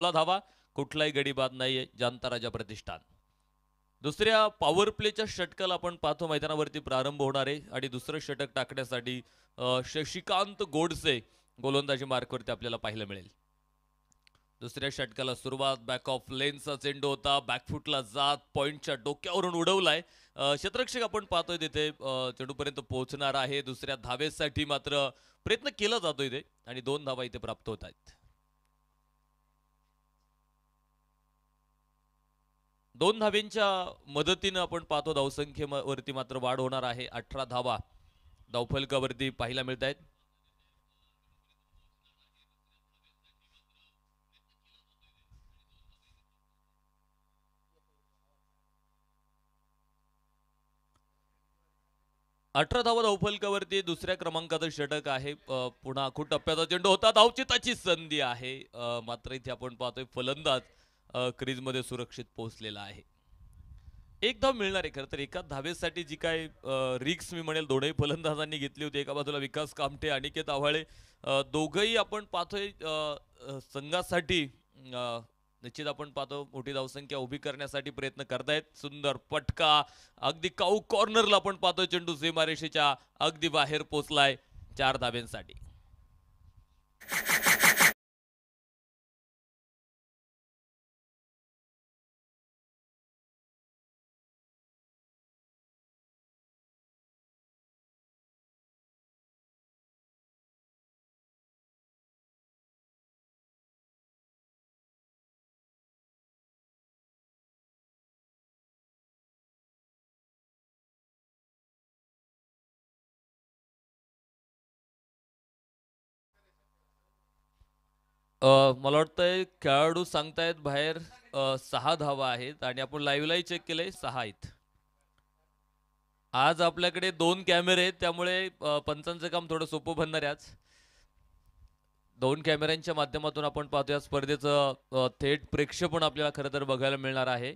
धावा, कुठलाही गडी बाद नाहीये, जाणता राजा प्रतिष्ठान. दुसऱ्या पॉवर प्लेच्या षटकाला आपण पाहतो मैदानावरती प्रारंभ होणार आहे आणि दुसरं षटक टाकण्यासाठी शशिकांत गोडसे गोलंदाजी मार्कवरती आपल्याला पाहायला मिळेल. दुसऱ्या षटकाला सुरुवात बॅक ऑफ लेनचा चेंडू होता, बॅकफुटला जात पॉइंटच्या डोक्यावरून उडवलाय. क्षेत्ररक्षक आपण पाहतोय तिथे चेंडूपर्यंत पोहोचणार आहे. दुसऱ्या धावेसाठी मात्र प्रयत्न केला जातोय इथे आणि 2 धावा इथे प्राप्त होत आहेत. 2 धावेंच्या मदतीनं आपण पाहतो धावसंख्येवरती मात्र वाढ होणार आहे. 18 धावा धावफलकावरती पाहायला मिळत आहेत. 18 धावा धावफलकावरती दुसऱ्या क्रमांकाचं षटक आहे. पुन्हा आखूड टप्प्याचा चेंडू होता, धावचीताची संधी आहे. मात्र इथे आपण पाहतोय फलंदाज क्रीजमध्ये सुरक्षित पोहोचलेला आहे. एक धाव मिळणार आहे. खरं तर एका धावेसाठी जी काय रिक्स मी म्हणेल दोनही फलंदाजांनी घेतली होती. एका बाजूला विकास कामठे, अनिकेत आव्हाळे, दोघंही आपण पाहतोय संघासाठी निश्चित आपण पाहतो मोठी धावसंख्या उभी करण्यासाठी प्रयत्न करतायत. सुंदर पटका, अगदी काऊ कॉर्नरला आपण पाहतोय चेंडू सीमारेषेच्या अगदी बाहेर पोचलाय 4 धाब्यांसाठी. मला वाटतंय खेळाडू सांगतायत बाहेर 6 धावा आहेत आणि आपण लाईव्हलाही चेक केलंय 6 आहेत. आज आपल्याकडे 2 कॅमेरे आहेत त्यामुळे पंचांचं काम थोडं सोपं बनणार आहे आज. 2 कॅमेऱ्यांच्या माध्यमातून आपण पाहतो या स्पर्धेचं थेट प्रेक्षेपण आपल्याला खरं तर बघायला मिळणार आहे.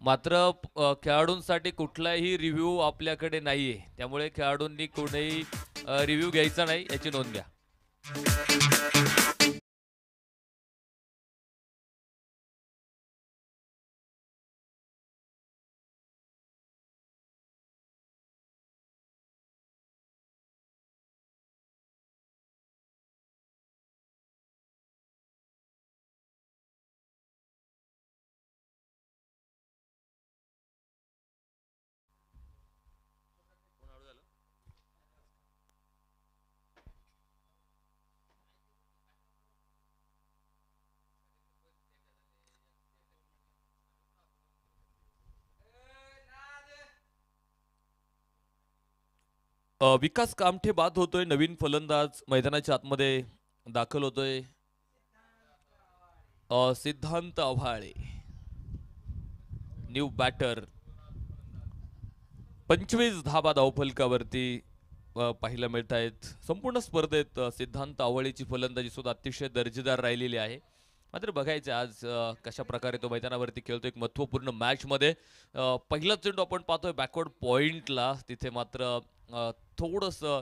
मात्र खेळाडूंसाठी कुठलाही रिव्ह्यू आपल्याकडे नाहीये, त्यामुळे खेळाडूंनी कोणीही रिव्ह्यू घ्यायचा नाही याची नोंद घ्या. विकास कामठे बाद होतोय, नवीन फलंदाज मैदानाच्या आतमध्ये दाखल होतोय. सिद्धांत आव्हाळे न्यू बॅटर. 25 धाबा धावफलकावरती पाहायला मिळत आहेत. संपूर्ण स्पर्धेत सिद्धांत आव्हाळेची फलंदाजी सुद्धा अतिशय दर्जेदार राहिलेली आहे. मात्र बघायचं आज कशा प्रकारे तो मैदानावरती खेळतो. एक महत्त्वपूर्ण मॅचमध्ये पहिला चेंडू आपण पाहतोय बॅकवर्ड पॉइंटला, तिथे मात्र थोडंसं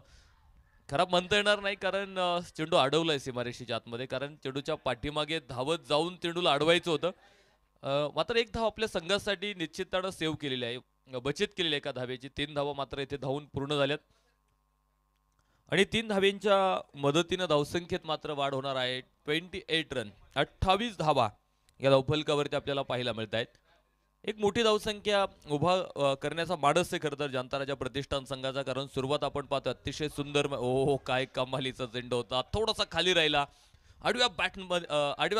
खराब म्हणता येणार नाही कारण चेंडू अडवलाय सीमारेषेच्या आतमध्ये, कारण चेंडूच्या पाठीमागे धावत जाऊन चेंडूला अडवायचं होतं. मात्र एक धाव आपल्या संघासाठी निश्चितपणे सेव्ह केलेली आहे, बचत केलेली आहे एका धावेची. 3 धावा मात्र इथे धावून पूर्ण झाल्यात आणि 3 धावेंच्या मदतीनं धावसंख्येत मात्र वाढ होणार आहे. 28 रन, 28 धावा या धावफलकावरती आपल्याला पाहायला मिळत आहेत. एक मोठी धावसंख्या उभा करण्याचा माडस आहे खरं तर जनता राजा प्रतिष्ठान संघाचा, कारण सुरुवात आपण पाहतो अतिशय सुंदर. हो काय कमालीचा चेंडू होता, थोडासा खाली राहिला. आडव्या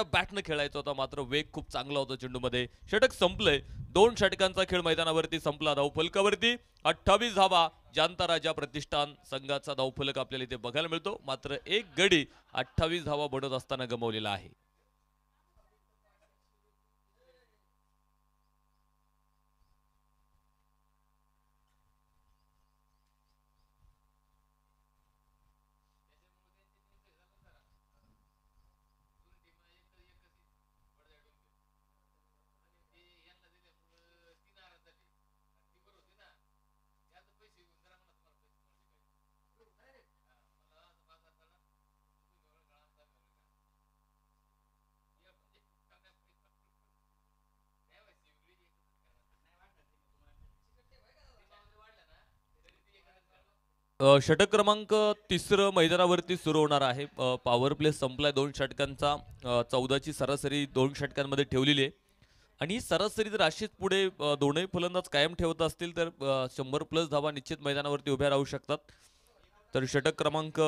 बॅटनं खेळायचा होता, मात्र वेग खूप चांगला होता चेंडूमध्ये. षटक संपलंय. 2 षटकांचा खेळ मैदानावरती संपला. धावफलकावरती 28 धावा जनता राजा प्रतिष्ठान संघाचा धावफलक आपल्याला इथे बघायला मिळतो. मात्र एक गडी 28 धावा बनत असताना गमावलेला आहे. षटक क्रमांक तिसरं मैदानावरती सुरू होणार आहे. पॉवर प्ले संपलाय 2 षटकांचा. 14ची सरासरी 2 षटकांमध्ये ठेवलेली आहे आणि ही सरासरी जर अशीच पुढे दोनही फलंदाज कायम ठेवत असतील तर 100 प्लस धावा निश्चित मैदानावरती उभ्या राहू शकतात. तर षटक क्रमांक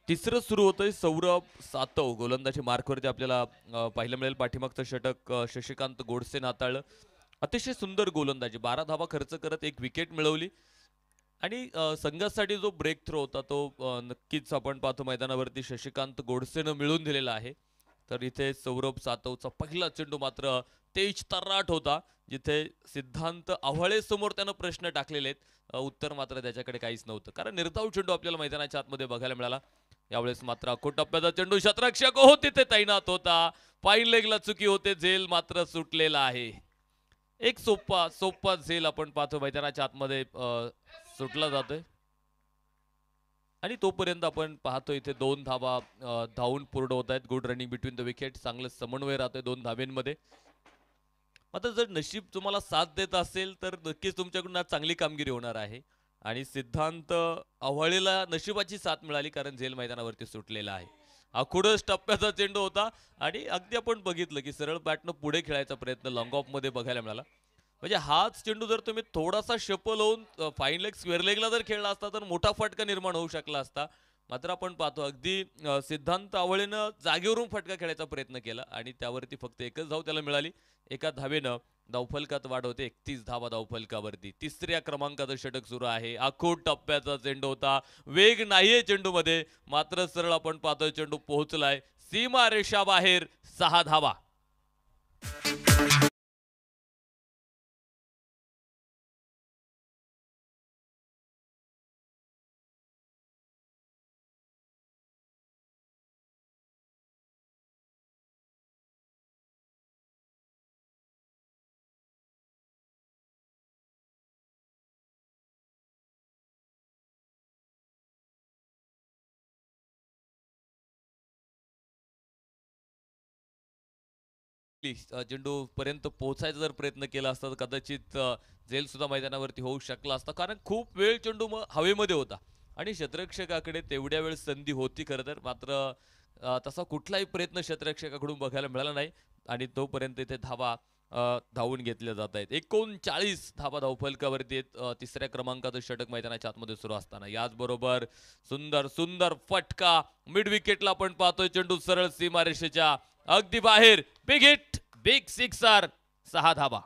तिसरं सुरू होतंय. सौरभ सातव गोलंदाजी मार्कवरती आपल्याला पाहायला मिळेल. पाठीमागचं षटक शशिकांत गोडसे हाताळलं. अतिशय सुंदर गोलंदाजी, 12 धावा खर्च करत 1 विकेट मिळवली आणि संघासाठी जो ब्रेक थ्रो होता तो नक्कीच आपण पाहतो मैदानावरती शशिकांत गोडसेनं मिळवून दिलेला आहे. तर इथे सौरभ सातवचा पहिला चेंडू मात्र तेज तर्राट होता, जिथे सिद्धांत आव्हाळे समोर त्यानं प्रश्न टाकलेले आहेत. उत्तर मात्र त्याच्याकडे काहीच नव्हतं, कारण निर्धाव चेंडू आपल्याला मैदानाच्या आतमध्ये बघायला मिळाला. यावेळेस मात्र अखोट टप्प्याचा चेंडू शतरक्षक हो तिथे तैनात होता. पाईन लेगला चुकी होते, झेल मात्र सुटलेला आहे. एक सोपा सोपा झेल आपण पाहतो मैदानाच्या आतमध्ये सुटला जातोय आणि तोपर्यंत आपण पाहतो इथे 2 धावा धावून पूर्ण होत आहेत. Good running between the wicket, चांगलं समन्वय राहतोय 2 धाव्यांमध्ये. मात्र जर नशीब तुम्हाला साथ देत असेल तर नक्कीच तुमच्याकडून आज चांगली कामगिरी होणार आहे आणि सिद्धांत आव्हाळेला नशिबाची साथ मिळाली, कारण झेल मैदानावरती सुटलेला आहे. आखुडच टप्प्याचा चेंडू होता आणि अगदी आपण बघितलं की सरळ बॅटनं पुढे खेळायचा प्रयत्न लॉंग ऑफ मध्ये बघायला मिळाला. म्हणजे हाच चेंडू जर तुम्ही थोडासा शप लावून फाईन लेग स्क्वेअर लेगला जर खेळला असता तर मोठा फटका निर्माण होऊ शकला असता. मात्र आपण पाहतो अगदी सिद्धांत आव्हाळेनं जागेवरून फटका खेळायचा प्रयत्न केला आणि त्यावरती फक्त एकच धाव त्याला मिळाली. एका धावेनं धावफलकात वाढ होते. 31 धावा धावफलकावरती. तिसऱ्या क्रमांकाचं षटक सुरू आहे. आखूड टप्प्याचा चेंडू होता, वेग नाहीये चेंडू मध्ये, मात्र सरळ आपण पाहतोय चेंडू पोहोचलाय सीमा रेषा बाहेर. 6 धावा. चेंडू पर्यंत पोहोचायचा जर प्रयत्न केला असता तर कदाचित झेल सुद्धा मैदानावरती होऊ शकला असता, कारण खूप वेळ चेंडू हवेमध्ये होता आणि क्षेत्ररक्षकाकडे तेवढ्या वेळ संधी होती खरं तर. मात्र तसा कुठलाही प्रयत्न क्षेत्ररक्षकाकडून बघायला मिळाला नाही आणि तोपर्यंत इथे धावा धावून घेतल्या जात आहेत. 39 धावा धावफलकावरती आहेत. तिसऱ्या क्रमांकाचं षटक मैदानाच्या आतमध्ये सुरू असताना याचबरोबर सुंदर सुंदर फटका मिड विकेटला आपण पाहतोय. चेंडू सरळ सीमारेषेच्या अगदी बाहेर. Big hit, big sixer. 6 धावा.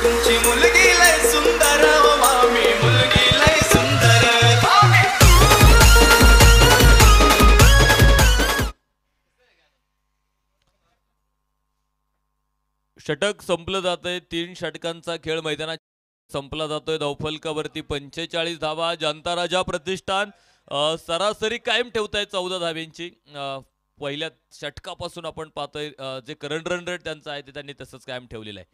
तुमची मुलगी लय सुंदर मामी, मुलगी लय सुंदर. षटक संपलं जातंय. 3 षटकांचा खेळ मैदानात संपला जातोय. धावफलकावरती 45 धावा. जनता राजा प्रतिष्ठान सरासरी कायम ठेवताय 14 धाव्यांची. पहिल्या षटकापासून आपण पाहतोय जे करंट रन रेट त्यांचा आहे ते त्यांनी तसंच कायम ठेवलेलं आहे.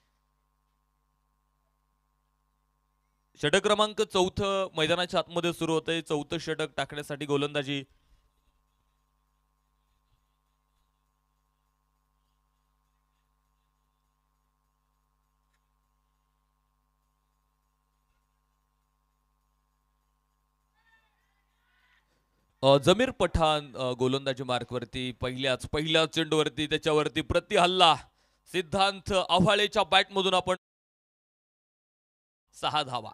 षटक क्रमांक 4 मैदानाच्या आतमध्ये सुरू होतंय. 4थं षटक टाकण्यासाठी गोलंदाजी जमीर पठाण गोलंदाजी मार्कवरती. पहिल्या चेंडूवरती त्याच्यावरती प्रति हल्ला. सिद्धांत आव्हाळेच्या बॅटमधून आपण 6 धावा.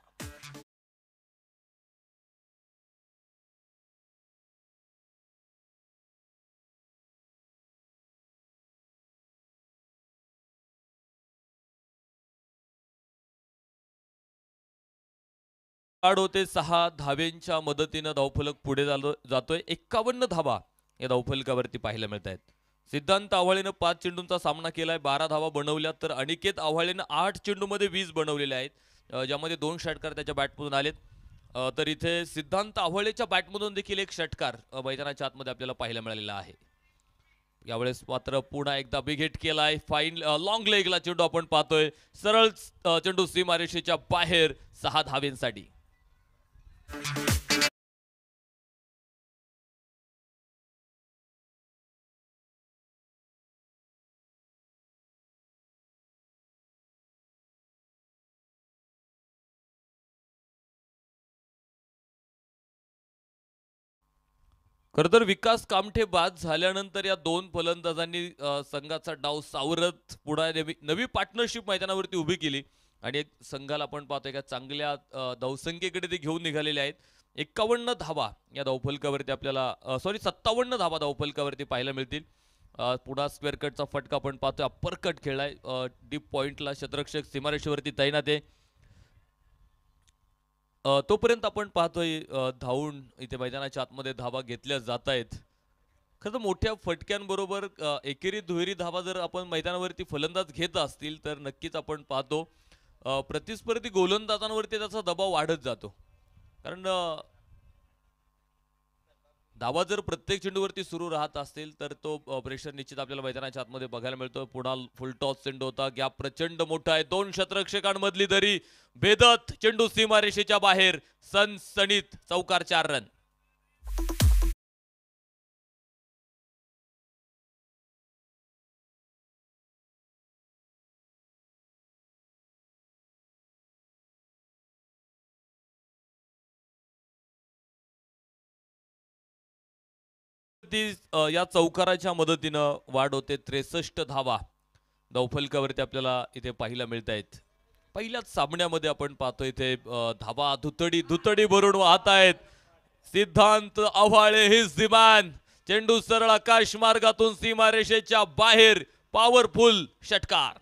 होते 6 धाव्यांच्या मदतीनं धावफलक पुढे जातोय. 51 धावा या धावफलकावरती पाहायला मिळत आहेत. सिद्धांत आव्हाळेनं 5 चेंडूंचा सामना केलाय, 12 धावा बनवल्या, तर अनिकेत आव्हाळेनं 8 चेंडूमध्ये 20 बनवलेले आहेत, ज्यामध्ये 2 षटकार त्याच्या बॅटमधून आलेत. तर इथे सिद्धांत आव्हाळेच्या बॅटमधून देखील एक षटकार मैदानाच्या आतमध्ये आपल्याला पाहायला मिळालेला आहे. यावेळेस मात्र पुन्हा एकदा बिग हिट केलाय. फाईन लॉंग लेगला चेंडू आपण पाहतोय. सरळ चेंडू सीमारेषेच्या बाहेर. 6 धाव्यांसाठी. खरं तर विकास कामठे बाद झाल्यानंतर या दोन फलंदाजांनी संघाचा डाव सावरत पुढे नवी नवी पार्टनरशिप मैदानावरती उभी केली आणि एक संघाला आपण पाहतोय का चांगल्या धावसंख्येकडे ते घेऊन निघालेले आहेत. 51 धावा या धावफलकावरती आपल्याला 57 धावा धावफलकावरती पाहायला मिळतील. पुढा स्क्वेअर कटचा फटका आपण पाहतोय, अप्पर कट खेळलाय डीप पॉइंटला, क्षेत्ररक्षक सीमारेषेवरती तैनात आहे. तोपर्यंत आपण पाहतोय धावून इथे मैदानाच्या आतमध्ये धावा घेतल्या जात आहेत. खरं तर मोठ्या फटक्यांबरोबर एकेरी दुहेरी धावा जर आपण मैदानावरती फलंदाज घेत असतील तर नक्कीच आपण पाहतो प्रतिस्पर्धी गोलंदाजांवरती त्याचा दबाव वाढत जातो. कारण धावा जर प्रत्येक चेंडूवरती सुरू राहत असतील तर तो प्रेशर निश्चित आपल्याला मैदानाच्या आतमध्ये बघायला मिळतो. पुन्हा फुल टॉस चेंडू होता, गॅप प्रचंड मोठा आहे, दोन क्षेत्ररक्षकांमधली दरी भेदत चेंडू सीमारेषेच्या बाहेर, सनसणीत चौकार 4 रन. या चौकाराच्या मदतीनं वाढ होते 63 धावा धावफलकावरती आपल्याला इथे पाहायला मिळत आहेत. पहिल्याच सामन्यामध्ये आपण पाहतो इथे धावा दुतडी दुतडी भरून वाहत आहेत. सिद्धांत आव्हाळे हिज द मॅन. चेंडू सरळ आकाश मार्गातून सीमारेषेच्या बाहेर, पॉवरफुल षटकार.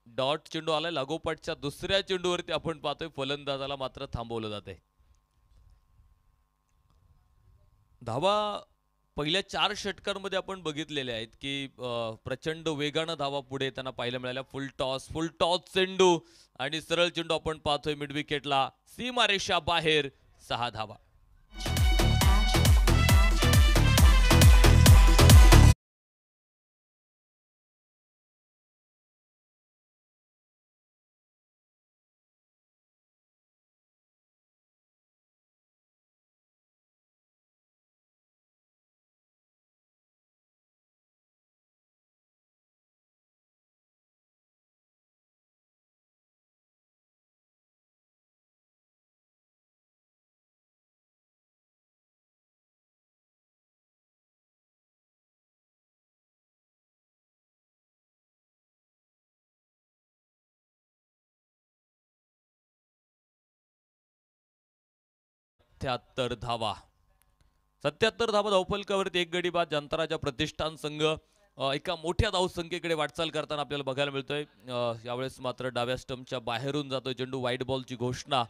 डॉट चेंडू आलाय लागोपाठच्या दुसऱ्या चेंडूवरती आपण पाहतोय फलंदाजाला मात्र थांबवलं जाते. धावा पहिल्या 4 षटकांमध्ये आपण बघितलेले आहेत की प्रचंड वेगानं धावा पुढे त्यांना पाहायला मिळाल्या. फुल टॉस चेंडू आणि सरळ चेंडू आपण पाहतोय मिड विकेटला, सीमारेषा बाहेर, 6 धावा. 77 धावा. 77 धावा धावफलकावरती एक गडी बाद. जंतराच्या प्रतिष्ठान संघ एका मोठ्या धावसंख्येकडे वाटचाल करताना आपल्याला बघायला मिळतोय. यावेळेस मात्र डाव्या स्टंपच्या बाहेरून जातोय चेंडू. वाईट बॉलची घोषणा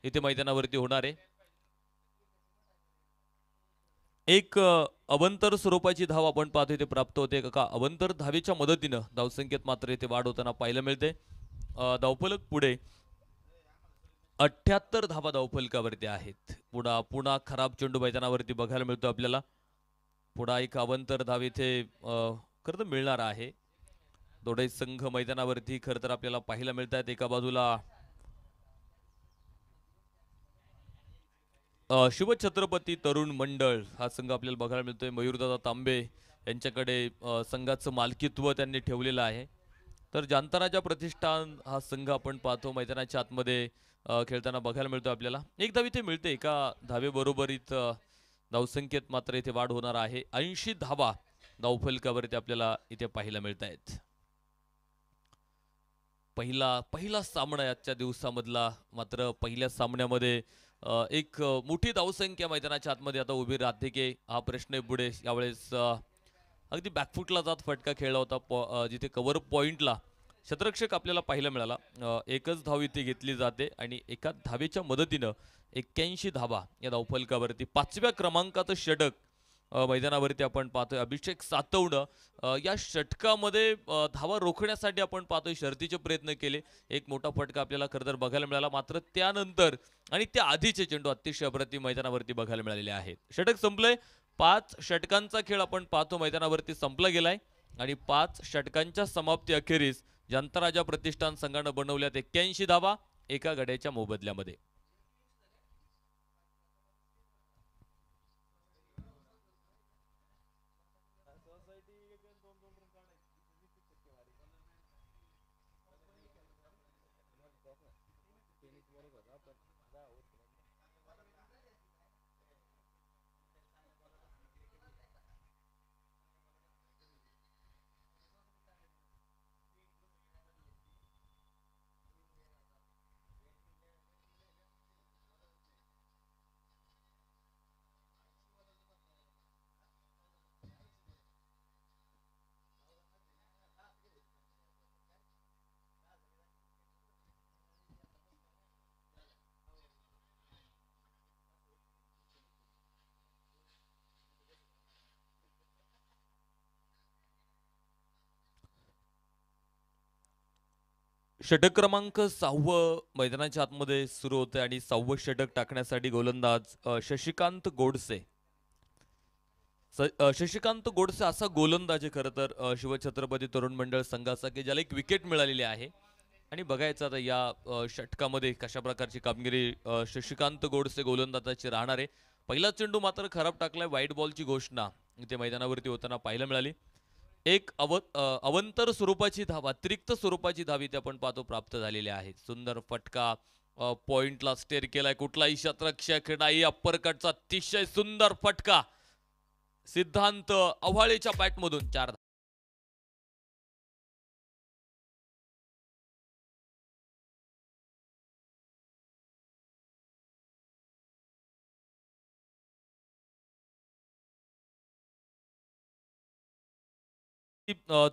इथे मैदानावरती होणार आहे. एक अवंतर स्वरूपाची धाव आपण पाहतो इथे प्राप्त होते. का अवंतर धावेच्या मदतीनं धावसंख्येत मात्र इथे वाढ होताना पाहायला मिळते. धावफलक पुढे 78 धावा धावफलकावरती आहेत. पुन्हा खराब चेंडू मैदानावरती बघायला मिळतो आपल्याला. पुन्हा एक अवंतर धाव इथे खरं तर मिळणार आहे. दोन्ही संघ मैदानावरती खरं तर आपल्याला पाहायला मिळतात. एका बाजूला शिवछत्रपती तरुण मंडळ हा संघ आपल्याला बघायला मिळतोय. मयूरदादा तांबे यांच्याकडे संघाचं मालकीत्व त्यांनी ठेवलेलं आहे. तर जांताराजा प्रतिष्ठान हा संघ आपण पाहतो मैदानाच्या आतमध्ये खेळताना बघायला मिळतो आपल्याला. एक धाव इथे मिळते. एका धावेबरोबरीत धावसंख्येत मात्र इथे वाढ होणार आहे. 80 धावा धावफलकावरती आपल्याला इथे पाहायला मिळत आहेत. पहिला सामना आजच्या दिवसामधला. मात्र पहिल्या सामन्यामध्ये एक मोठी धावसंख्या मैदानाच्या आतमध्ये आता उभी राहते की हा प्रश्न पुढे. यावेळेस अगदी बॅकफुटला जात फटका खेळला होता जिथे कव्हर पॉइंटला शतरक्षक आपल्याला पाहायला मिळाला. एकच धाव इथे घेतली जाते आणि एका धावेच्या मदतीनं 81 धावा या धावफलकावरती. 5व्या क्रमांकाचं षटक मैदानावरती आपण पाहतोय. अभिषेक सातवणं या षटकामध्ये धावा रोखण्यासाठी आपण पाहतोय शर्तीचे प्रयत्न केले. एक मोठा फटका आपल्याला खरं तर बघायला मिळाला. मात्र त्यानंतर आणि त्या आधीचे चेंडू अतिशय अप्रतिम मैदानावरती बघायला मिळालेले आहेत. षटक संपलंय. 5 षटकांचा खेळ आपण पाहतो मैदानावरती संपला गेलाय आणि 5 षटकांच्या समाप्ती अखेरीस जंतराजा प्रतिष्ठान संघानं बनवल्यात 81 धावा एका गड्याच्या मोबदल्यामध्ये. षटक क्रमांक 6 मैदानाच्या आतमध्ये सुरू होते आणि 6वं षटक टाकण्यासाठी गोलंदाज शशिकांत गोडसे. शशिकांत गोडसे असा गोलंदाज आहे खरं तर शिवछत्रपती तरुण मंडळ संघाचा की ज्याला एक विकेट मिळालेली आहे. आणि बघायचं आता या षटकामध्ये कशा प्रकारची कामगिरी शशिकांत गोडसे गोलंदाजाची राहणार आहे. पहिला चेंडू मात्र खराब टाकलाय. वाईट बॉलची घोषणा इथे मैदानावरती होताना पाहायला मिळाली. एक अवंतर स्वरूपाची धाव अतिरिक्त स्वरूपाची धाव इथे आपण पाहतो प्राप्त झालेली आहे. सुंदर फटका पॉइंटला स्टेअर केलाय. कुठलाही शतरक्षक नाही. अप्परकटचा अतिशय सुंदर फटका सिद्धांत आव्हाळेच्या बॅटमधून 4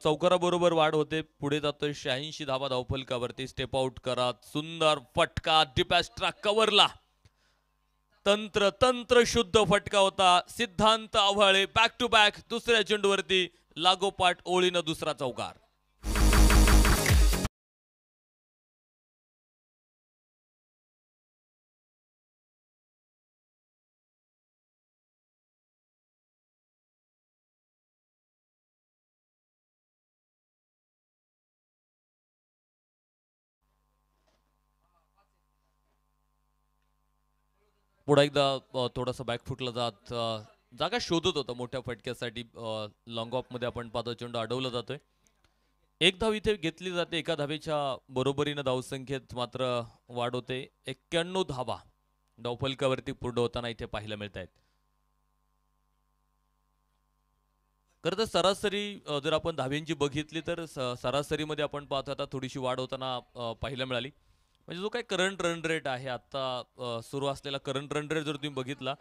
चौकाराबरोबर वाढ होते. पुढे जातोय 86 धावा धावफलकावरती. स्टेप आउट करत सुंदर फटका डिपॅस्ट्रा कव्हरला. तंत्र शुद्ध फटका होता. सिद्धांत आव्हाळे बॅक टू बॅक दुसऱ्या चेंडूवरती लागोपाठ ओळीनं दुसरा चौकार. पुढे एकदा थोडासा बॅकफुटला जात जागा शोधत होता मोठ्या फटक्यासाठी. लॉंग ऑफ मध्ये आपण पाहतो चेंडू अडवला जातोय. एक धाव इथे घेतली जाते. एका धावेच्या बरोबरीनं धावसंख्येत मात्र वाढ होते. 91 धावा धावफलकावरती पूर्ण होताना इथे पाहायला मिळत आहेत. खरं तर सरासरी जर आपण धाव्यांची बघितली तर सरासरीमध्ये आपण पाहतो आता थोडीशी वाढ होताना पाहायला मिळाली. म्हणजे जो काही करंट रन रेट आहे आता सुरू असलेला करंट रन रेट जर तुम्ही बघितला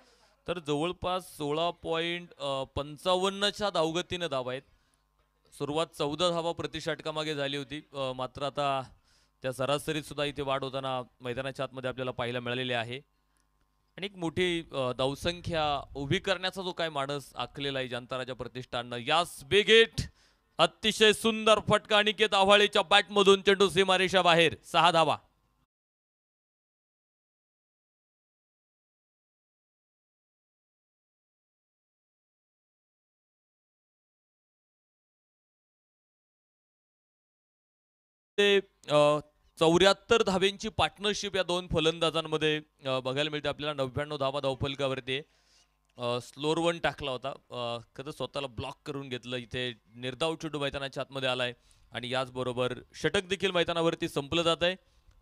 तर जवळपास 16.55च्या धावगतीनं धावा आहेत. सुरुवात 14 धावा प्रति षटकामागे झाली होती, मात्र आता त्या सरासरीत सुद्धा इथे वाढ होताना मैदानाच्या आतमध्ये आपल्याला पाहायला मिळालेली आहे. आणि एक मोठी धावसंख्या उभी करण्याचा जो काय माणूस आखलेला आहे जनता प्रतिष्ठाननं, यास बिग हिट, अतिशय सुंदर फटका अनिकेत आव्हाळेच्या बॅटमधून, चेंडू सीमारेषा बाहेर, 6 धावा. ते 74 धावेंची पार्टनरशिप या दोन फलंदाजांमध्ये बघायला मिळते आपल्याला. 99 धावा धावफलकावरती. स्लोअर वन टाकला होता, कसं स्वतःला ब्लॉक करून घेतलं. इथे निर्धाव चेंडू मैदानाच्या आतमध्ये आलाय आणि याचबरोबर षटक देखील मैदानावरती संपलं जात आहे.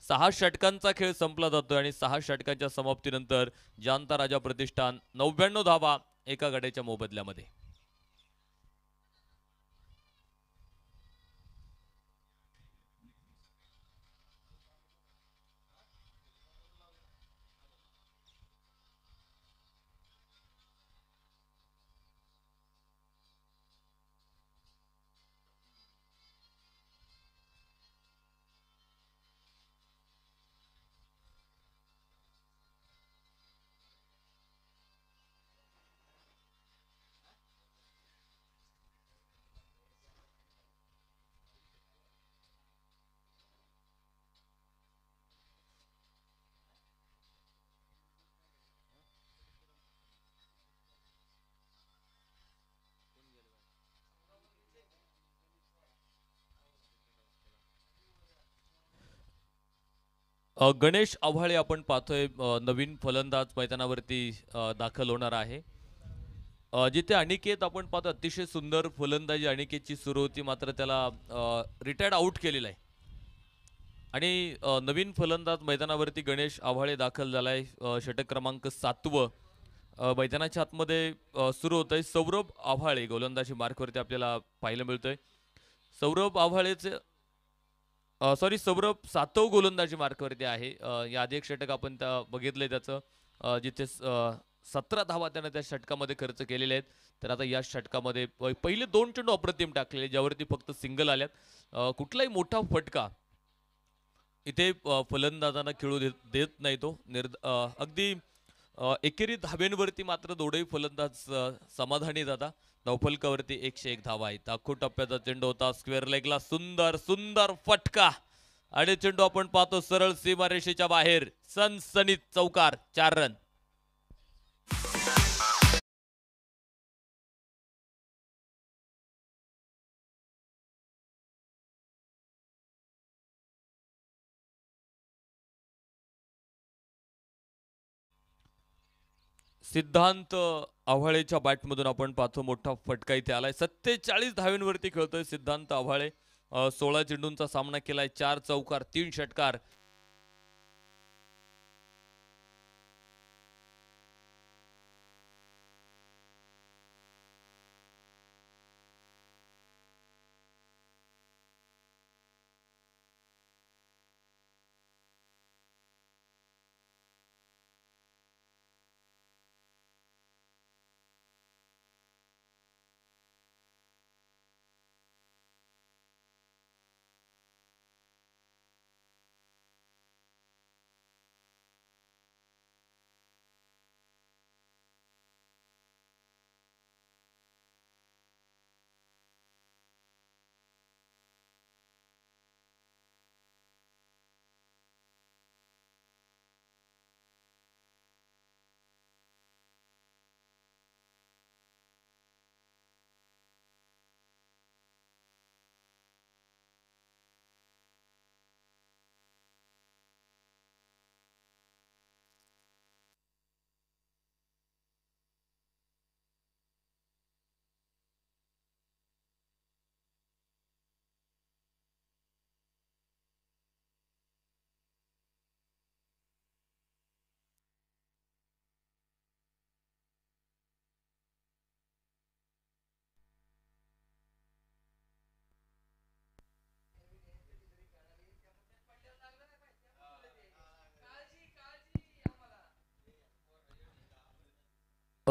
6 षटकांचा खेळ संपला जातोय आणि 6 षटकांच्या समाप्तीनंतर जानता राजा प्रतिष्ठान 99 धावा एका गड्याच्या मोबदल्यामध्ये. गणेश आव्हाळे आपण पाहतोय, नवीन फलंदाज मैदानावरती दाखल होणार आहे. जिथे अनिकेत आपण पाहतो अतिशय सुंदर फलंदाजी अनिकेतची सुरू होती, मात्र त्याला रिटायर्ड आउट केलेला आहे. आणि नवीन फलंदाज मैदानावरती गणेश आव्हाळे दाखल झालाय. षटक क्रमांक 7वं मैदानाच्या आतमध्ये सुरू होत आहे. सौरभ आव्हाळे गोलंदाजी मार्कवरती आपल्याला पाहायला मिळतोय. सौरभ आव्हाळेचे सॉरी सौरभ सातव गोलंदाजी मार्कवरती आहे. या आधी एक षटक आपण बघितलंय त्याचं, जिथे 17 धावा त्यानं त्या षटकामध्ये खर्च केलेले आहेत. तर आता या षटकामध्ये पहिले 2 चेंडू अप्रतिम टाकलेले, ज्यावरती फक्त सिंगल आल्यात. कुठलाही मोठा फटका इथे फलंदाजांना खेळू देत नाही तो. अगदी एकेरी धाब्यांवरती मात्र दोघेही फलंदाज समाधानी जातात. धावफलकावरती 101 धावा आहेत. दाखवू टप्प्याचा चेंडू होता, स्क्वेअर लेगला सुंदर सुंदर फटका आणि चेंडू आपण पाहतो सरळ सीमारेषेच्या बाहेर, सनसनीत चौकार, 4 रन. सिद्धांत आव्हाळेच्या बॅटमधून आपण पाहतो मोठा फटका इथे आलाय. 47 धावेंवरती खेळतोय सिद्धांत आव्हाळे. 16 चेंडूंचा सामना केलाय, 4 चौकार, 3 षटकार.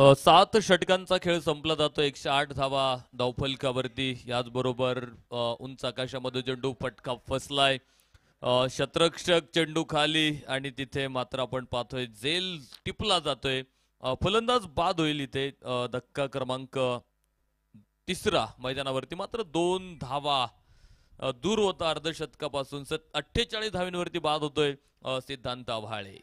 7 षटकांचा खेळ संपला जातो. 108 धावा धावफलकावरती. याचबरोबर उंच आकाशामध्ये चेंडू फटका फसलाय. शतरक्षक चेंडू खाली आणि तिथे मात्र आपण पाहतोय झेल टिपला जातोय. फलंदाज बाद होईल इथे. धक्का क्रमांक तिसरा मैदानावरती. मात्र 2 धावा दूर होता अर्धशतकापासून. 48 धावांवरती बाद होतोय सिद्धांत आव्हाळे.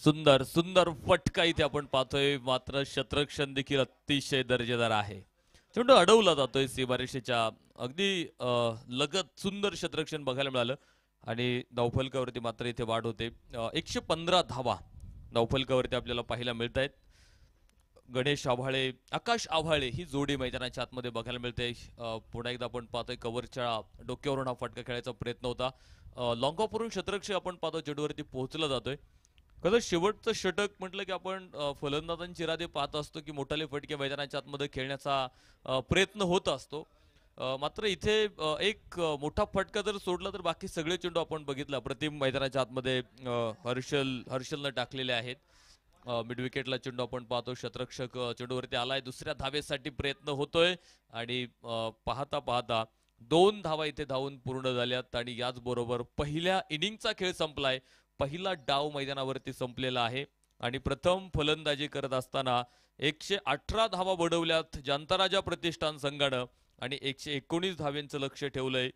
सुंदर सुंदर फटका इथे आपण पाहतोय. मात्र शतरक्षण देखील अतिशय दर्जेदार आहे. चेंडू अडवला जातोय सीमारेषेच्या अगदी लगत. सुंदर शतरक्षण बघायला मिळालं आणि धावफलकावरती मात्र इथे वाढ होते. 115 धावा धावफलकावरती आपल्याला पाहायला मिळत आहेत. गणेश आव्हाळे आकाश आव्हाळे ही जोडी मैदानाच्या आतमध्ये बघायला मिळते. पुन्हा एकदा आपण पाहतोय कव्हरच्या डोक्यावरून हा फटका खेळायचा प्रयत्न होता. लॉंग ऑफवरून शतरक्षक आपण पाहतो चेंडूवरती पोहोचला जातोय. कसं शेवटचं षटक म्हटलं की आपण फलंदाजांची इरादे पाहत असतो की मोठाले फटके मैदानाच्या आतमध्ये खेळण्याचा प्रयत्न होत असतो. मात्र इथे एक मोठा फटका जर सोडला तर बाकी सगळे चेंडू आपण बघितला प्रतिम मैदानाच्या आतमध्ये हर्षलनं टाकलेले आहेत. मिड विकेटला चेंडू आपण पाहतो. शतरक्षक चेंडूवरती आलाय. दुसऱ्या धावेसाठी प्रयत्न होतोय आणि पाहता पाहता 2 धावा इथे धावून पूर्ण झाल्यात आणि याचबरोबर पहिल्या इनिंगचा खेळ संपलाय. पहिला डाव मैदानावरती संपलेला आहे आणि प्रथम फलंदाजी करत असताना 118 धावा बडवल्यात जांताराजा प्रतिष्ठान संघानं आणि 119 धावेंचं लक्ष ठेवलंय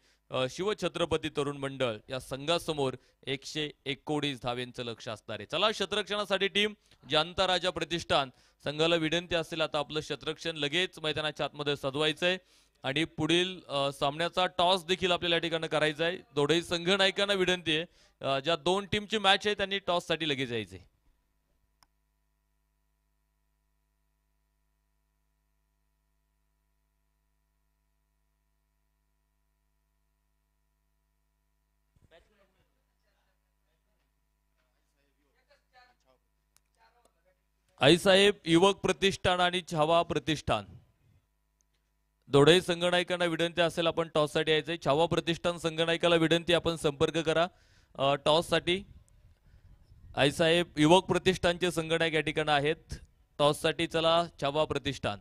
शिवछत्रपती तरुण मंडळ या संघासमोर. 119 धावेंचं लक्ष असणार आहे. चला शतरक्षणासाठी टीम जांताराजा प्रतिष्ठान संघाला विनंती असेल आता आपलं शतरक्षण लगेच मैदानाच्या आतमध्ये सजवायचंय आणि पुढील सामन्याचा टॉस देखील आपल्याला या ठिकाणी करायचा आहे. दोन्ही संघ नायकांना विनंती आहे ज्या 2 टीमची मॅच आहे त्यांनी टॉस साठी लगेच यायचे. आईसाहेब युवक प्रतिष्ठान आणि छावा प्रतिष्ठान दोघेही संघनायकांना विनंती असेल आपण टॉस साठी यायचंय. छावा प्रतिष्ठान संघनायकाला विनंती आपण संपर्क करा टॉस साठी. आईसाहेब युवक प्रतिष्ठानचे संघनायक या ठिकाणी आहेत टॉस साठी. चला छावा प्रतिष्ठान.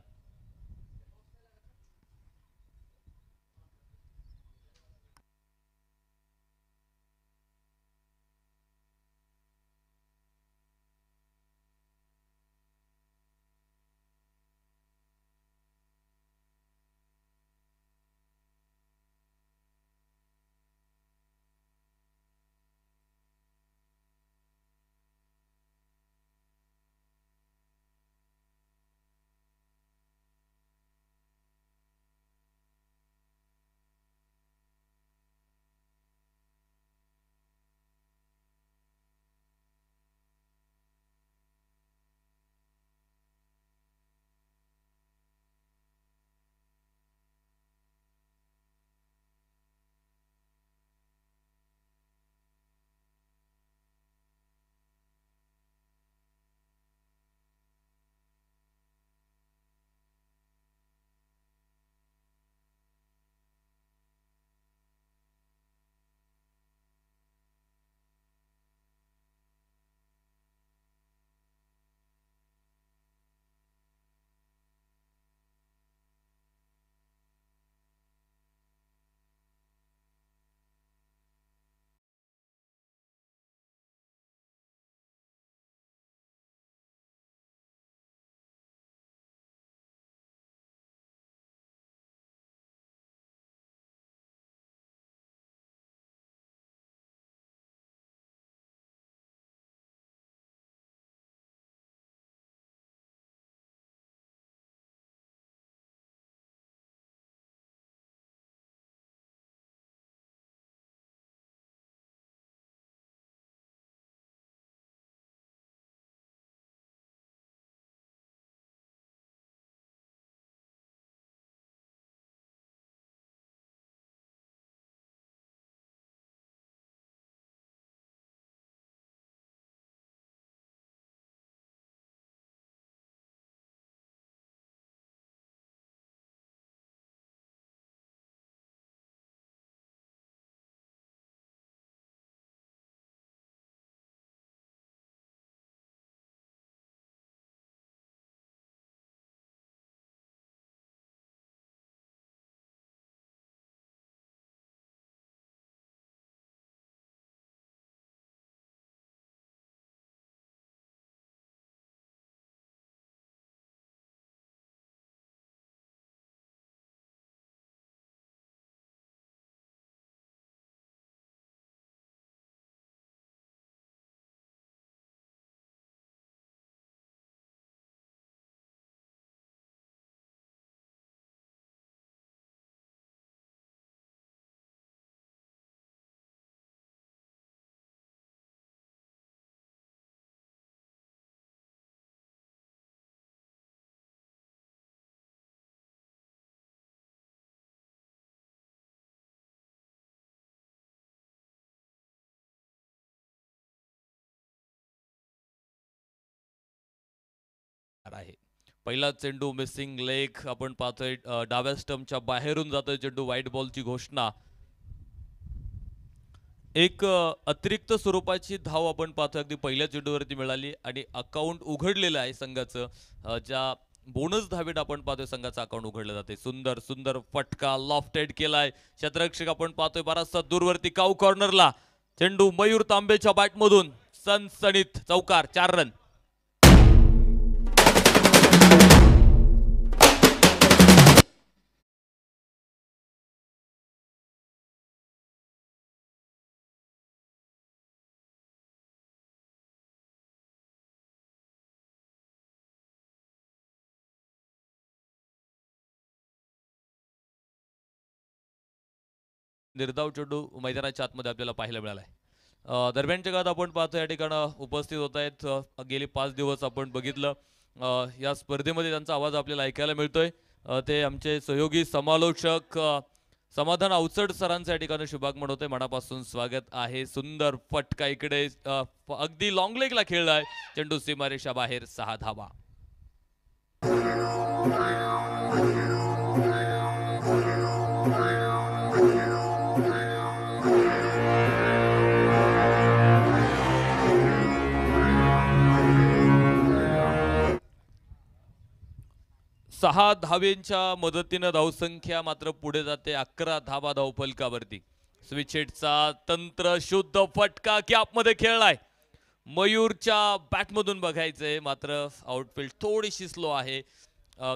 पहिला चेंडू मिसिंग लेग आपण पाहतोय, डाव्या स्टंपच्या बाहेरून जातोय चेंडू, व्हाईट बॉलची घोषणा. एक अतिरिक्त स्वरूपाची धाव आपण पाहतोय अगदी पहिल्या चेंडूवरती मिळाली आणि अकाउंट उघडलेलं आहे संघाचं. ज्या बोनस धावेत आपण पाहतोय संघाचं अकाउंट उघडलं जाते. सुंदर सुंदर फटका लॉफ्टेड केलाय क्षेत्ररक्षक आपण पाहतोय बराचसा दूरवरती काऊ कॉर्नरला. चेंडू मयूर तांबेच्या बॅटमधून सनसणीत चौकार, 4 रन. निर्धाव चेंडू मैदानाच्या आतमध्ये आपल्याला पाहायला मिळालाय. दरम्यानच्या काळात आपण पाहतो या ठिकाणी उपस्थित होत आहेत. गेली 5 दिवस आपण बघितलं या स्पर्धेमध्ये त्यांचा आवाज आपल्याला ऐकायला मिळतोय. ते आमचे सहयोगी समालोचक समाधान अवचड सरांचं या ठिकाणी शुभागमन होते. मनापासून स्वागत आहे. सुंदर फटका इकडे अगदी लॉंग लेगला खेळलाय चेंडू, सीमारेषा बाहेर, 6 धावा. सहा धावेंच्या मदतीनं धावसंख्या मात्र पुढे जाते. 11 धावा धावफलकावरती. स्विच हिटचा तंत्र शुद्ध फटका गॅपमध्ये खेळलाय. मयूरच्या बॅटमधून बघायचंय मात्र आउटफील्ड थोडीशी स्लो आहे.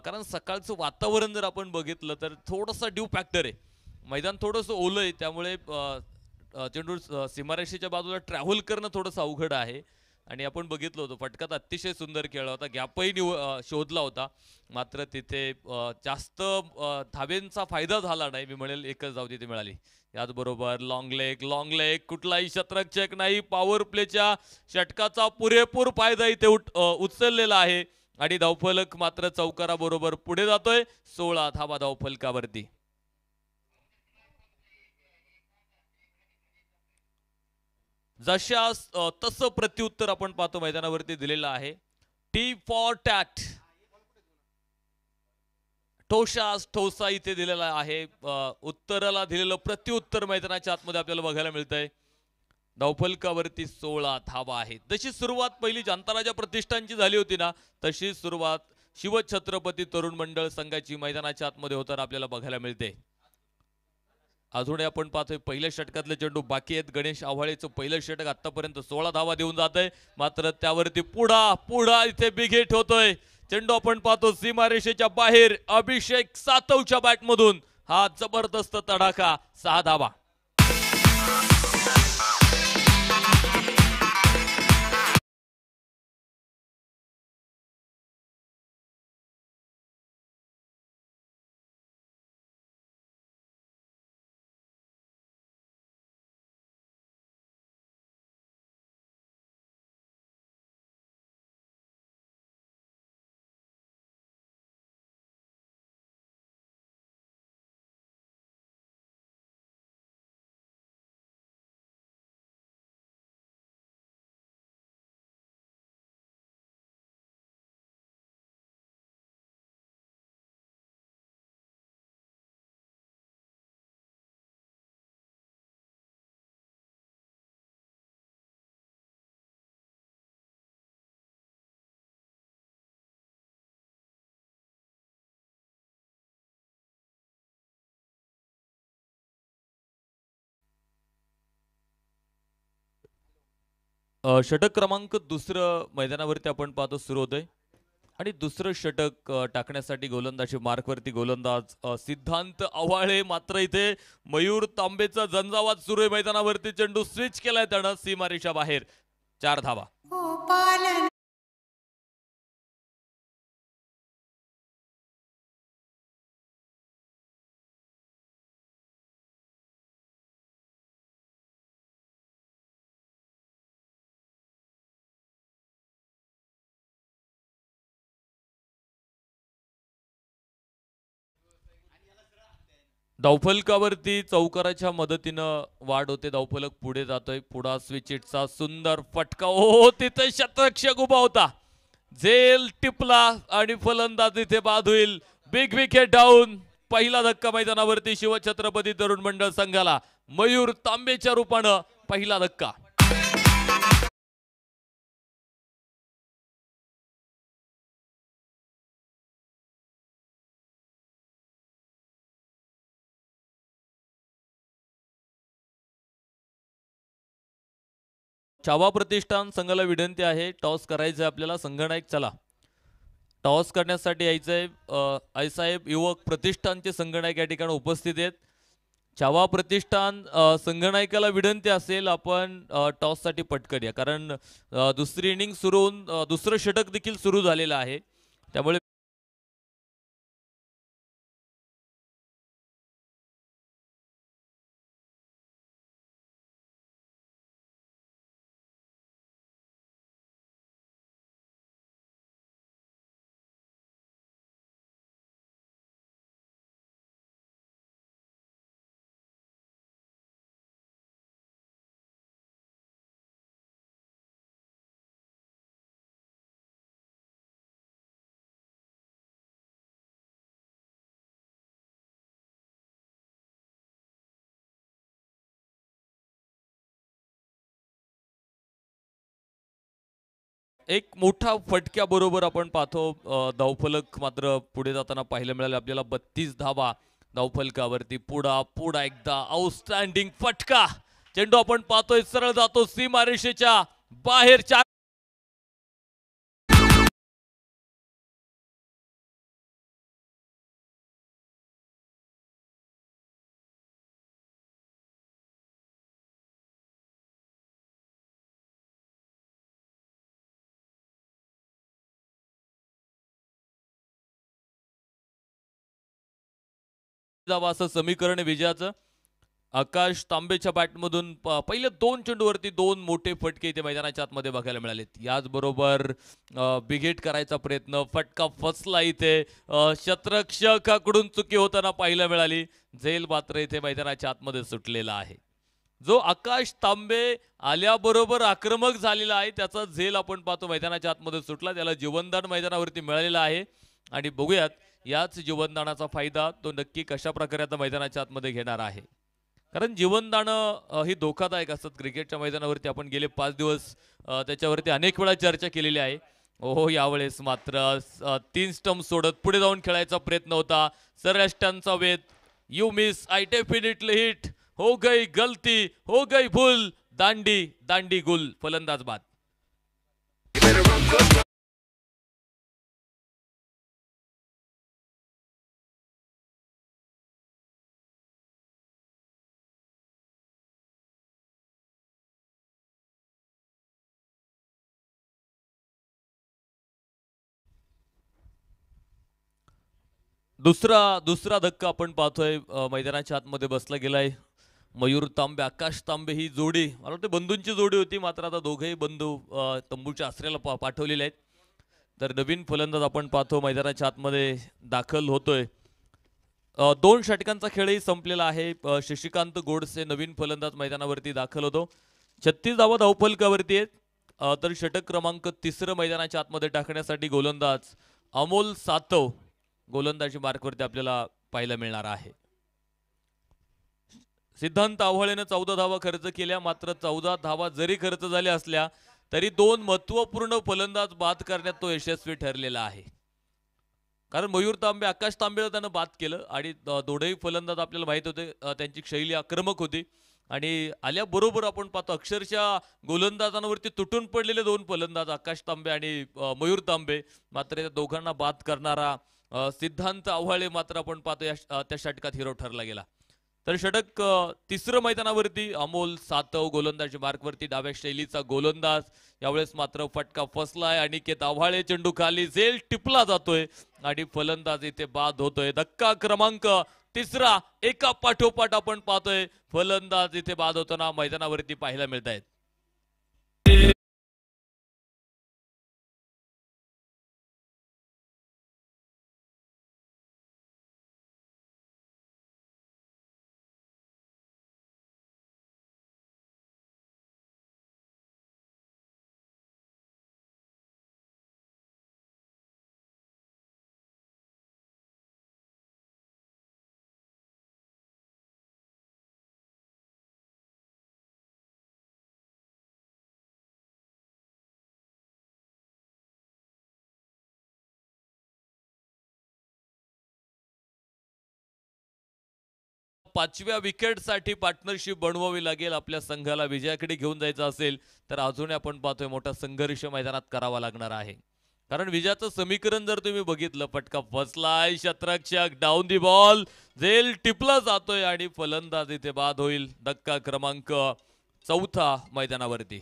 कारण सकाळचं वातावरण जर आपण बघितलं तर थोडंसं ड्यू फॅक्टर आहे. मैदान थोडंसं ओलं आहे त्यामुळे चेंडू सीमारेषेच्या बाजूला ट्रॅव्हल करणं थोडंसं अवघड आहे. आणि आपण बघितलं होतं फटका तर अतिशय सुंदर खेळला होता. गॅपही शोधला होता मात्र तिथे जास्त धावेंचा फायदा झाला नाही. मी म्हणेल एकच धाव तिथे मिळाली. याचबरोबर लॉंग लेग कुठलाही शतरक्षक नाही. पॉवर प्लेच्या षटकाचा पुरेपूर फायदा इथे उचललेला आहे आणि धावफलक मात्र चौकाराबरोबर पुढे जातोय. 16 धावा धावफलकावरती. जशा तसं प्रत्युत्तर आपण पाहतो मैदानावरती दिलेलं आहे. टी फॉर टॅट, ठोसा इथे दिलेला आहे. उत्तराला दिलेलं प्रत्युत्तर मैदानाच्या आतमध्ये आपल्याला बघायला मिळतंय. धावफलकावरती 16 धावा आहेत. जशी सुरुवात पहिली जनताराजा प्रतिष्ठानची झाली होती ना तशी सुरुवात शिवछत्रपती तरुण मंडळ संघाची मैदानाच्या आतमध्ये होताना आपल्याला बघायला मिळते. अजूनही आपण पाहतोय पहिल्या षटकातले चेंडू बाकी आहेत. गणेश आव्हाळेचं पहिलं षटक आतापर्यंत 16 धावा देऊन जात आहे मात्र त्यावरती पुढा इथे बिग हिट होतोय. चेंडू आपण पाहतो सीमारेषेच्या बाहेर. अभिषेक सातवच्या बॅटमधून हा जबरदस्त तडाखा, 6 धावा. षटक क्रमांक दुसरं मैदानावरती आपण पाहतो सुरू होतंय आणि दुसरं षटक टाकण्यासाठी गोलंदाजी मार्कवरती गोलंदाज सिद्धांत आव्हाळे. मात्र इथे मयूर तांबेचा झंझावात सुरू आहे मैदानावरती. चेंडू स्विच केलाय त्यानं सीमारेषा बाहेर, 4 धावा. धावफलकावरती चौकाराच्या मदतीनं वाढ होते. धावफलक पुढे जातोय. पुढा स्विच हिटचा सुंदर फटका. तिथे शतरक्षक उभा होता. झेल टिपला आणि फलंदाज इथे बाद होईल. Big wicket down. पहिला धक्का मैदानावरती शिवछत्रपती तरुण मंडळ संघाला मयूर तांबेच्या रूपानं पहिला धक्का. चावा प्रतिष्ठान संघाला विनंती आहे, टॉस करायचं आपल्याला. संघनायक चला, टॉस करण्यासाठी यायचंय. आईसाहेब युवक प्रतिष्ठानचे संघनायक या ठिकाणी उपस्थित आहेत. चावा प्रतिष्ठान संघनायकाला विनंती असेल आपण टॉससाठी पटकन या, कारण दुसरी इनिंग सुरू होऊन दुसरं षटक देखील सुरू झालेलं आहे. त्यामुळे एक मोठा फटक्याबरोबर आपण पाहतो धावफलक मात्र पुढे जाताना पाहायला मिळाले आपल्याला. 32 धावा धावफलकावरती. पुढा पुढा एकदा आउटस्टँडिंग फटका. चेंडू आपण पाहतोय सरळ जातो सीमारेषेच्या बाहेर. 4 धावा असं समीकरण विजयाचं. आकाश तांबेच्या बॅटमधून पहिले 2 चेंडूवरती 2 मोठे फटके इथे मैदानाच्या आतमध्ये बघायला मिळालेत. याचबरोबर बिघेट करायचा प्रयत्न, फटका फसला इथे. शतरक्षकाकडून चुकी होताना पाहायला मिळाली. झेल मात्र इथे मैदानाच्या आतमध्ये सुटलेला आहे. जो आकाश तांबे आल्याबरोबर आक्रमक झालेला आहे त्याचा झेल आपण पाहतो मैदानाच्या आतमध्ये सुटला. त्याला जीवनदान मैदानावरती मिळालेला आहे आणि बघूयात याच जीवनदानाचा फायदा तो नक्की कशा प्रकारे आता मैदानाच्या आतमध्ये घेणार आहे. कारण जीवनदानं ही धोकादायक असतात क्रिकेटच्या मैदानावरती. आपण गेले 5 दिवस त्याच्यावरती अनेक वेळा चर्चा केलेली आहे. हो, यावेळेस मात्र 3 स्टंप सोडत पुढे जाऊन खेळायचा प्रयत्न होता. सरळ स्टंपचा वेध. You miss, I definitely hit. हो गई गलती, हो गई भूल. दांडी दांडी गुल. फलंदाज बाद. दुसरा धक्का आपण पाहतोय मैदानाच्या आतमध्ये बसला गेलाय. मयूर तांबे आकाश तांबे ही जोडी, मला वाटतं बंधूंची जोडी होती, मात्र आता दोघेही बंधू तंबूच्या आसऱ्याला पाठवलेले आहेत. तर नवीन फलंदाज आपण पाहतो मैदानाच्या आतमध्ये दाखल होतोय. 2 षटकांचा खेळही संपलेला आहे. शशिकांत गोडसे नवीन फलंदाज मैदानावरती दाखल होतो. 36 धावा धावफलकावरती आहेत. तर षटक क्रमांक 3 मैदानाच्या आतमध्ये टाकण्यासाठी गोलंदाज अमोल सातव गोलंदाजी मार्कवरती आपल्याला पाहायला मिळणार आहे. सिद्धांत आव्हाळेनं 14 धावा खर्च केल्या, मात्र 14 धावा जरी खर्च झाल्या असल्या तरी 2 महत्वपूर्ण फलंदाज बाद करण्यात तो यशस्वी ठरलेला आहे. कारण मयूर तांबे आकाश तांबेला त्यानं बाद केलं आणि दोघेही फलंदाज आपल्याला माहित होते त्यांची शैली आक्रमक होती आणि आल्याबरोबर आपण पाहतो अक्षरशः गोलंदाजांवरती तुटून पडलेले 2 फलंदाज आकाश तांबे आणि मयूर तांबे. मात्र त्या दोघांना बाद करणारा सिद्धांत आव्हाळे मात्र आपण पाहतो त्या षटकात हिरो ठरला गेला. तर षटक 3 मैदानावरती अमोल सातव गोलंदाजी मार्कवरती डाव्या शैलीचा गोलंदाज. यावेळेस मात्र फटका फसलाय. अनिकेत आव्हाळे चेंडू खाली, झेल टिपला जातोय आणि फलंदाज इथे बाद होतोय. धक्का क्रमांक 3 एका पाठोपाठ आपण पाहतोय फलंदाज इथे बाद होताना मैदानावरती पाहायला मिळत आहेत. 5व्या विकेटसाठी पार्टनरशिप बनवावी लागेल आपल्या संघाला विजयाकडे घेऊन जायचं असेल तर अजूनही आपण पाहतोय मोठा संघर्ष मैदानात करावा लागणार आहे. कारण विजयाचं समीकरण जर तुम्ही बघितलं, फटका फसलाय, शतरक्षक डाऊन दी बॉल, झेल टिपला जातोय आणि फलंदाज इथे बाद होईल. धक्का क्रमांक 4 मैदानावरती.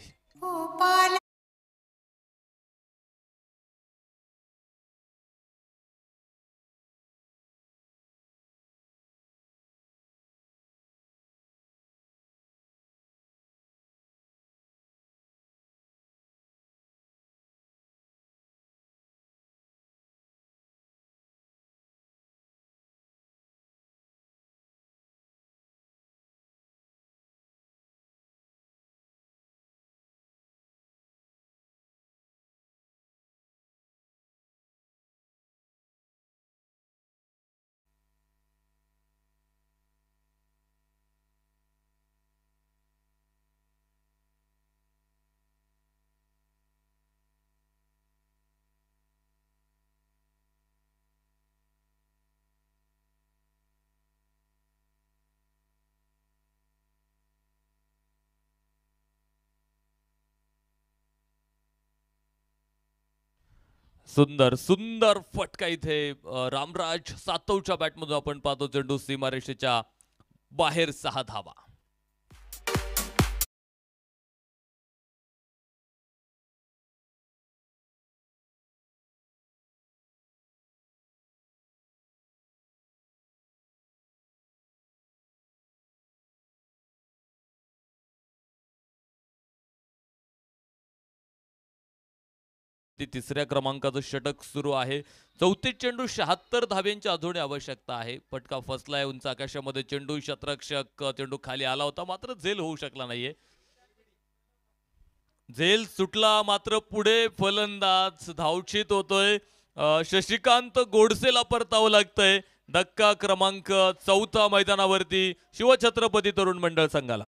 सुंदर सुंदर फटका इथे रामराज सातवच्या बॅटमधून आपण पाहतो. चेंडू सीमारेषेच्या बाहेर 6 धावा. तिसऱ्या क्रमांकाचं षटक सुरू आहे. 34 चेंडू 76 धाब्यांची अजून आवश्यकता आहे. फटका फसलाय उंच आकाशामध्ये. चेंडू शतरक्षक चेंडू खाली आला होता मात्र झेल होऊ शकला नाहीये. झेल सुटला मात्र पुढे फलंदाज धावचीत होतोय. शशिकांत गोडसेला परतावं लागतंय. धक्का क्रमांक 4 मैदानावरती शिवछत्रपती तरुण मंडळ संघाला.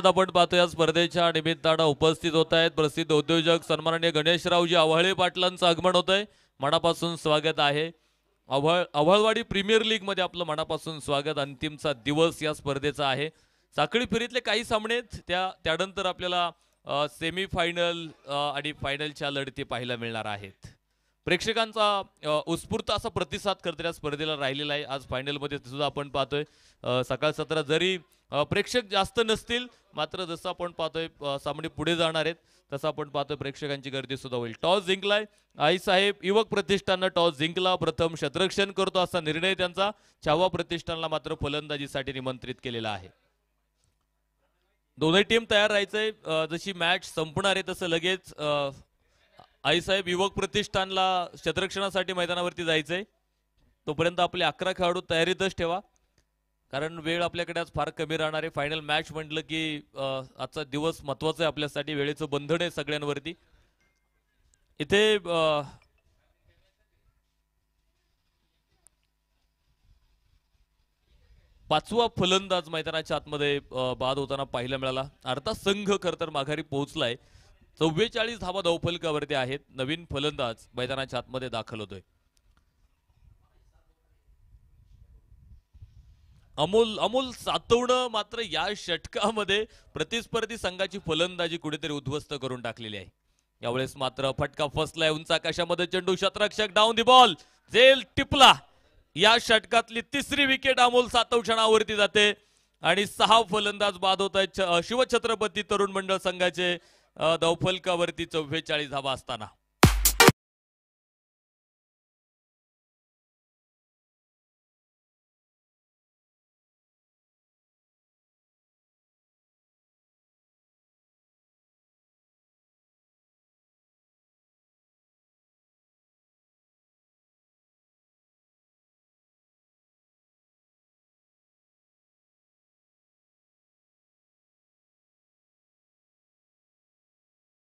आपण पाहतो या स्पर्धेच्या निमित्तानं उपस्थित होत आहेत प्रसिद्ध उद्योजक सन्माननीय गणेशरावजी आव्हाळे पाटलांचं आगमन होत आहे. मनापासून स्वागत आहे. आव्हाळवाडी प्रीमियर लीग मध्ये आपलं मनापासून स्वागत. अंतिमचा दिवस या स्पर्धेचा आहे. साखळी फेरीतले काही सामने त्यानंतर आपल्याला सेमी फायनल आणि फायनलच्या लढती पाहायला मिळणार आहेत. प्रेक्षकांचा उत्स्फूर्त असा प्रतिसाद करत या स्पर्धेला राहिलेला आहे. आज फायनलमध्ये सुद्धा आपण पाहतोय सकाळ 17 जरी प्रेक्षक जास्त नसतील मात्र जसं आपण पाहतोय सामने पुढे जाणार आहेत तसं आपण पाहतोय प्रेक्षकांची गर्दी सुद्धा होईल. टॉस जिंकलाय आईसाहेब युवक प्रतिष्ठाननं. टॉस जिंकला. प्रथम क्षेत्ररक्षण करतो असा निर्णय त्यांचा. छावा प्रतिष्ठानला मात्र फलंदाजीसाठी निमंत्रित केलेला आहे. दोन्ही टीम तयार राहायचंय. जशी मॅच संपणार आहे तसं लगेच आईसाहेब युवक प्रतिष्ठानला क्षेत्ररक्षणासाठी मैदानावरती जायचंय. तोपर्यंत आपले 11 खेळाडू तयारीतच ठेवा कारण वेळ आपल्याकडे आज फार कमी राहणार आहे. फायनल मॅच म्हटलं की आजचा दिवस महत्वाचा आहे आपल्यासाठी. वेळेचं बंधन आहे सगळ्यांवरती. इथे पाचवा फलंदाज मैदानाच्या आतमध्ये बाद होताना पाहायला मिळाला. अर्धा संघ खर तर माघारी पोहोचलाय. 44 धावा धावफलकावरती आहेत. नवीन फलंदाज मैदानाच्या आतमध्ये दाखल होतोय. अमोल सातवणं मात्र या षटकामध्ये प्रतिस्पर्धी संघाची फलंदाजी कुठेतरी उद्ध्वस्त करून टाकलेली आहे. यावेळेस मात्र फटका फसलाय उंच आकाशामध्ये. चेंडू शतरक्षक डाऊन दी बॉल, झेल टिपला. या षटकातली तिसरी विकेट अमोल सातवच्या नावावरती जाते आणि 6 फलंदाज बाद होत आहेत शिवछत्रपती तरुण मंडळ संघाचे धावफलकावरती 44 धावा असताना.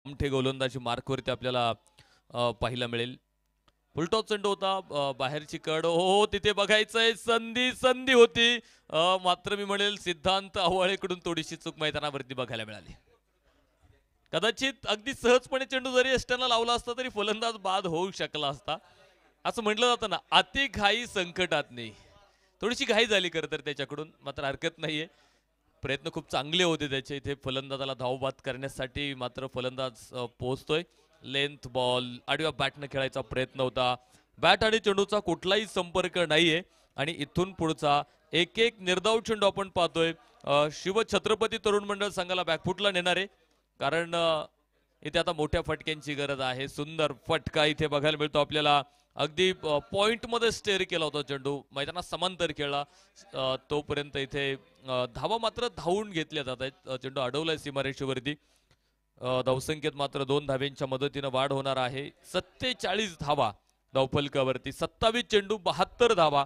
मोठे गोलंदाजी मार्कवरती आपल्याला पाहायला मिळेल. फुलटॉस चेंडू होता, बाहेरची कड, हो तिथे बघायचंय, संधी संधी होती, मात्र मी म्हणेल सिद्धांत आव्हाळेकडून थोडीशी चूक मैदानावरती बघायला मिळाली. कदाचित अगदी सहजपणे चेंडू जरी एस्टरला लावला असता तरी फलंदाज बाद होऊ शकला असता. असं म्हटलं जातं ना, अति घाई संकटात नाही. थोडीशी घाई झाली खरं तर त्याच्याकडून, मात्र हरकत नाहीये. प्रयत्न खूप चांगले होते त्याचे इथे फलंदाजाला धावबाद करण्यासाठी, मात्र फलंदाज पोहोचतोय. लेंथ बॉल आडव्या बॅटनं खेळायचा प्रयत्न होता. बॅट आणि चेंडूचा कुठलाही संपर्क नाहीये आणि इथून पुढचा एक एक निर्धाव चेंडू आपण पाहतोय. शिवछत्रपती तरुण मंडळ संघाला बॅकफुटला नेणार आहे, कारण इथे आता मोठ्या फटक्यांची गरज आहे. सुंदर फटका इथे बघायला मिळतो आपल्याला. अगदी पॉइंट मध्ये स्टेअर केला होता चेंडू, मैदानात समांतर खेळला. तोपर्यंत इथे धावा मात्र धावून घेतल्या जात आहेत. चेंडू अडवलाय सीमारेषेवरती. धावसंख्येत मात्र 2 धाव्यांच्या मदतीनं वाढ होणार आहे. 47 धावा धावफलकावरती, 27 चेंडू 72 धावा,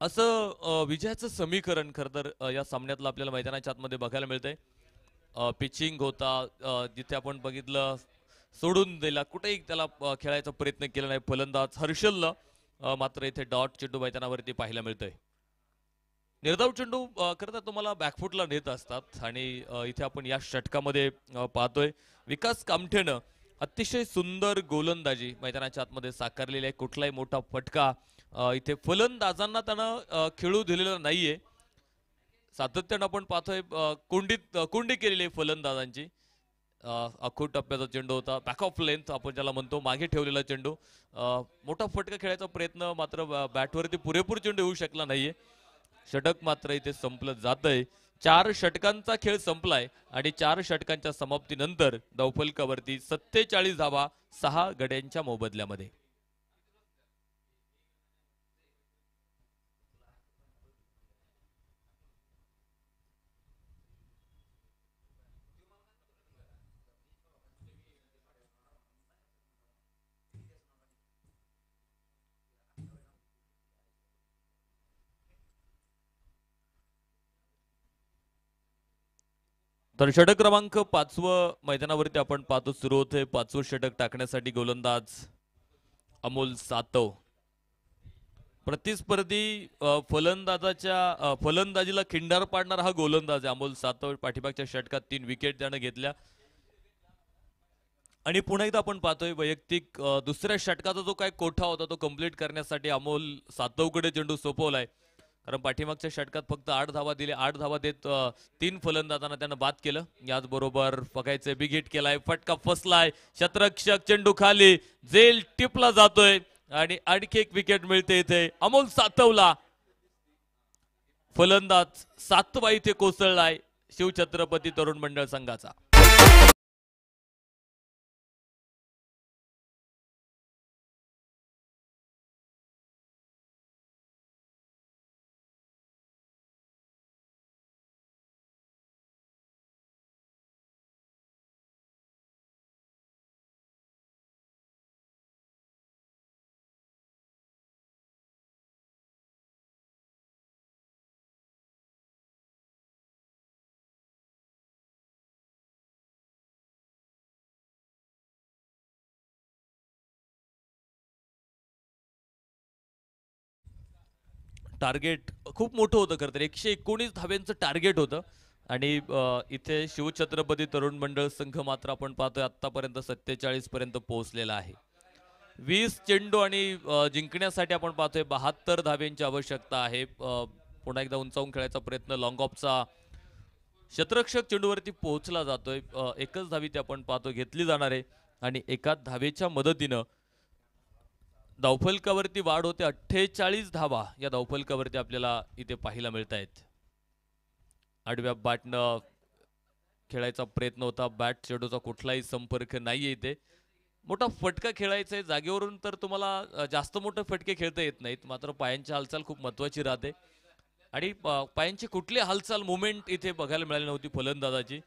असं विजयाचं समीकरण खरं तर या सामन्यातलं आपल्याला मैदानाच्या आतमध्ये बघायला मिळतंय. पिचिंग होता, जिथे आपण बघितलं सोडून दिला, कुठेही त्याला खेळायचा प्रयत्न केला नाही फलंदाज हर्षलनं, मात्र इथे डॉट चेंडू मैदानावरती पाहायला मिळतोय. निर्धाव चेंडू खरं तर तुम्हाला बॅकफुटला नेत असतात आणि इथे आपण या षटकामध्ये पाहतोय विकास कामठेनं अतिशय सुंदर गोलंदाजी मैदानाच्या आतमध्ये साकारलेली आहे. कुठलाही मोठा फटका इथे फलंदाजांना त्यानं खेळू दिलेला नाहीये. सातत्यानं आपण पाहतोय कोंडी केलेली आहे फलंदाजांची. अखूट टप्प्याचा चेंडू होता, बॅक ऑफ लेंथ आपण ज्याला म्हणतो, मागे ठेवलेला चेंडू. मोठा फटका खेळायचा प्रयत्न, मात्र बॅटवरती पुरेपूर चेंडू येऊ शकला नाहीये. षटक मात्र इथे संपलं जातंय. 4 षटकांचा खेळ संपलाय आणि 4 षटकांच्या समाप्तीनंतर धावफलकावरती 47 धावा 6 गड्यांच्या मोबदल्यामध्ये. तर षटक क्रमांक 5वं मैदानावरती आपण पाहतो सुरू होते. 5वं षटक टाकण्यासाठी गोलंदाज अमोल सातव. प्रतिस्पर्धी फलंदाजीला खिंडार पाडणारा हा गोलंदाज आहे अमोल सातव. पाठीमागच्या षटकात 3 विकेट त्यानं घेतल्या आणि पुन्हा एकदा आपण पाहतोय वैयक्तिक दुसऱ्या षटकाचा जो काय कोठा होता तो कंप्लीट करण्यासाठी अमोल सातवकडे चेंडू सोपवलाय. कारण पाठीमागच्या षटकात फक्त 8 धावा दिले, 8 धावा देत 3 फलंदाजांना त्यानं बाद केलं. याचबरोबर बघायचं बिग हिट केलाय, फटका फसलाय, क्षेत्ररक्षक चेंडू खाली, जेल टिपला जातोय आणि आणखी एक विकेट मिळते इथे अमोल सातवला. फलंदाज 7वा इथे कोसळलाय शिवछत्रपती तरुण मंडळ संघाचा. टार्गेट खूप मोठं होतं खरं तर, 119 धाव्यांचं टार्गेट होतं आणि इथे शिवछत्रपती तरुण मंडळ संघ मात्र आपण पाहतोय आतापर्यंत 47 पर्यंत पोहोचलेला आहे. 20 चेंडू आणि जिंकण्यासाठी आपण पाहतोय 72 धाव्यांची आवश्यकता आहे. पुन्हा एकदा उंचावून खेळायचा प्रयत्न, लॉंग ऑफचा क्षेत्ररक्षक चेंडूवरती पोहोचला जातोय. एकच धावी ते आपण पाहतो घेतली जाणार आहे आणि एका धावेच्या मदतीनं धावफलकावरती वाढ होते. 48 धावा या धावफलकावरती आपल्याला इथे पाहायला मिळत आहेत. आडव्या बॅटनं खेळायचा प्रयत्न होता, बॅट चेंडूचा कुठलाही संपर्क नाहीये इथे. मोठा फटका खेळायचा आहे जागेवरून, तर तुम्हाला जास्त मोठे फटके खेळता येत नाहीत, मात्र पायांची हालचाल खूप महत्वाची राहते आणि पायांची कुठली हालचाल मुवमेंट इथे बघायला मिळाली नव्हती फलंदाजाची.